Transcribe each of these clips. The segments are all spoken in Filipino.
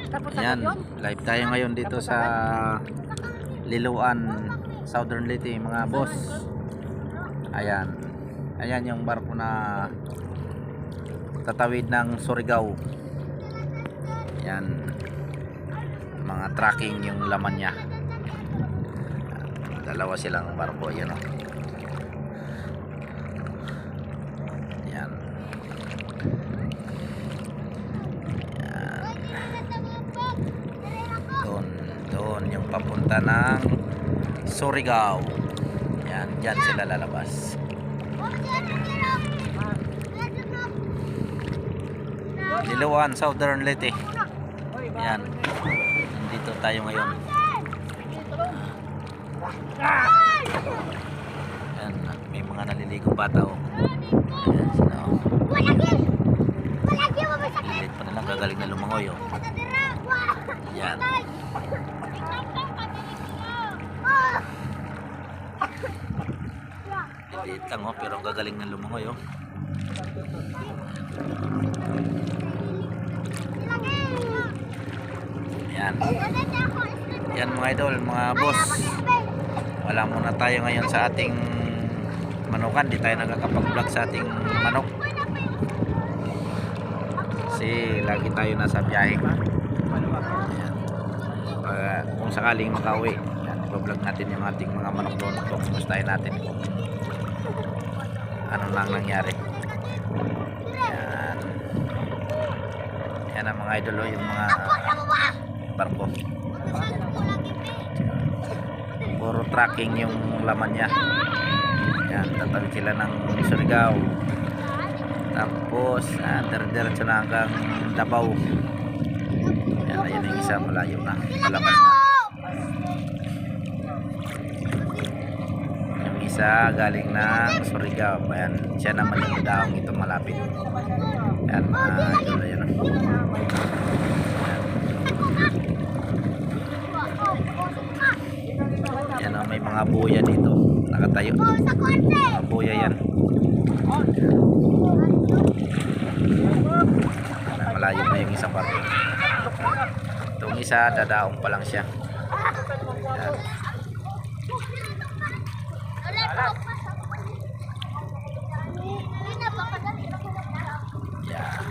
Ayan, live tayo ngayon dito sa Liloan, Southern Leyte mga boss. Ayan. Ayan yung barko na tatawid ng Surigao. Ayan. Mga tracking yung laman niya. Dalawa silang barko, ayan o. Ayan. Doon yung papunta ng Surigao. Yan, dyan sila lalabas. Liloan, Southern Leyte. Yan. Nandito tayo ngayon. Yan, may mga naliligong bata oh. Ayan sila oh. Pilit pa nilang gagaling na lumangoy oh. Yan. Pilit lang oh, pero gagaling na lumangoy oh. Yan. Yan mga idol, mga boss. Wala muna tayo ngayon sa ating manukan. Di tayo nakakapag-vlog sa ating manok. Kasi lagi tayo nasa biyahe. Kung sakaling makauwi, i-vlog natin yung ating mga manok doon. Kumustahin natin kung ano nang nangyari. Yan. Yan ang mga idol, yung mga barko. Puro tracking yung laman niya. Yan, tatawid sila ng Surigao. Tapos diretso na hanggang Davao. Yan, ayun yung isa, malayo na, palabas na. Yung isa galing ng Surigao. Ayan, siya naman yung daong ito malapit. Yan, idol, ayan. Yan o, may mga buya dito nakatayo. Mga buya yan. Malayo na yung isang barko. Itong isa dadaong pa lang siya. Yan. Yan.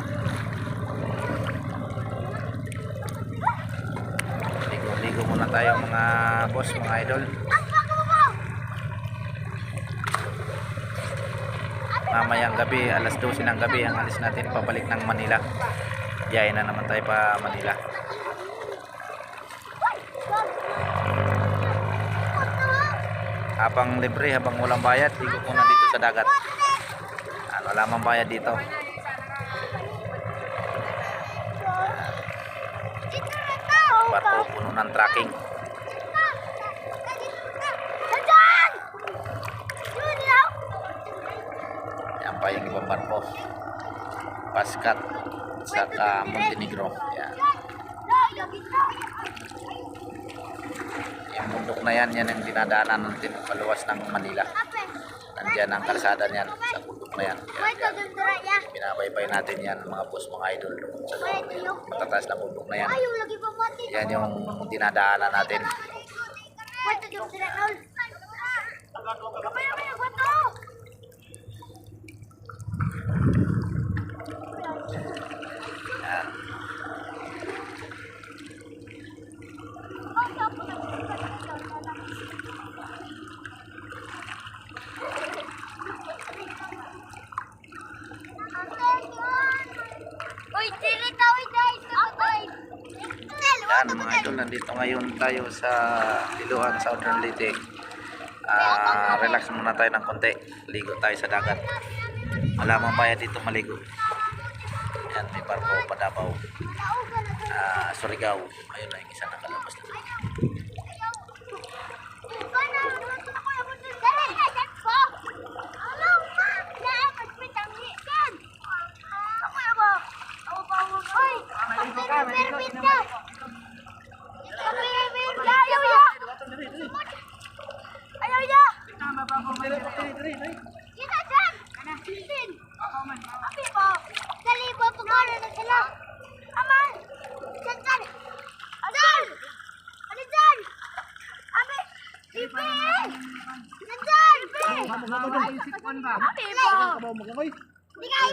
Ligo muna tayo mga boss, mga idol. Mamayang gabi, alas 12 ng gabi ang alis natin pabalik ng Manila. Biyahe na naman tayo pa Manila. Habang libre, habang walang bayad, ligo muna dito sa dagat. Wala mang bayad dito. Barko puno ng tracking. Yan pa yung ibang barko. Pascat saka Montenegro. Yan. Yung bundok na yan, yan ang dinadaanan natin paluwas ng Manila. Nandiyan ang kalsada niyan sa bundok na yan. Yan. Binabaybay natin yan mga boss, mga idol. Sa matataas na bundok na yan. Yan yung dinadaanan natin. Yan. Yan mga idol, nandito ngayon tayo sa Liloan, Southern Leyte. Relax muna tayo ng konti. Ligo tayo sa dagat. Wala mang bayad dito maligo. Yan, may barko pa Davao. Surigao. Ayun na yung isa nakalabas na. Dali po, pagkano na sila. Aman! Diyan! Nandiyan! Hindi ka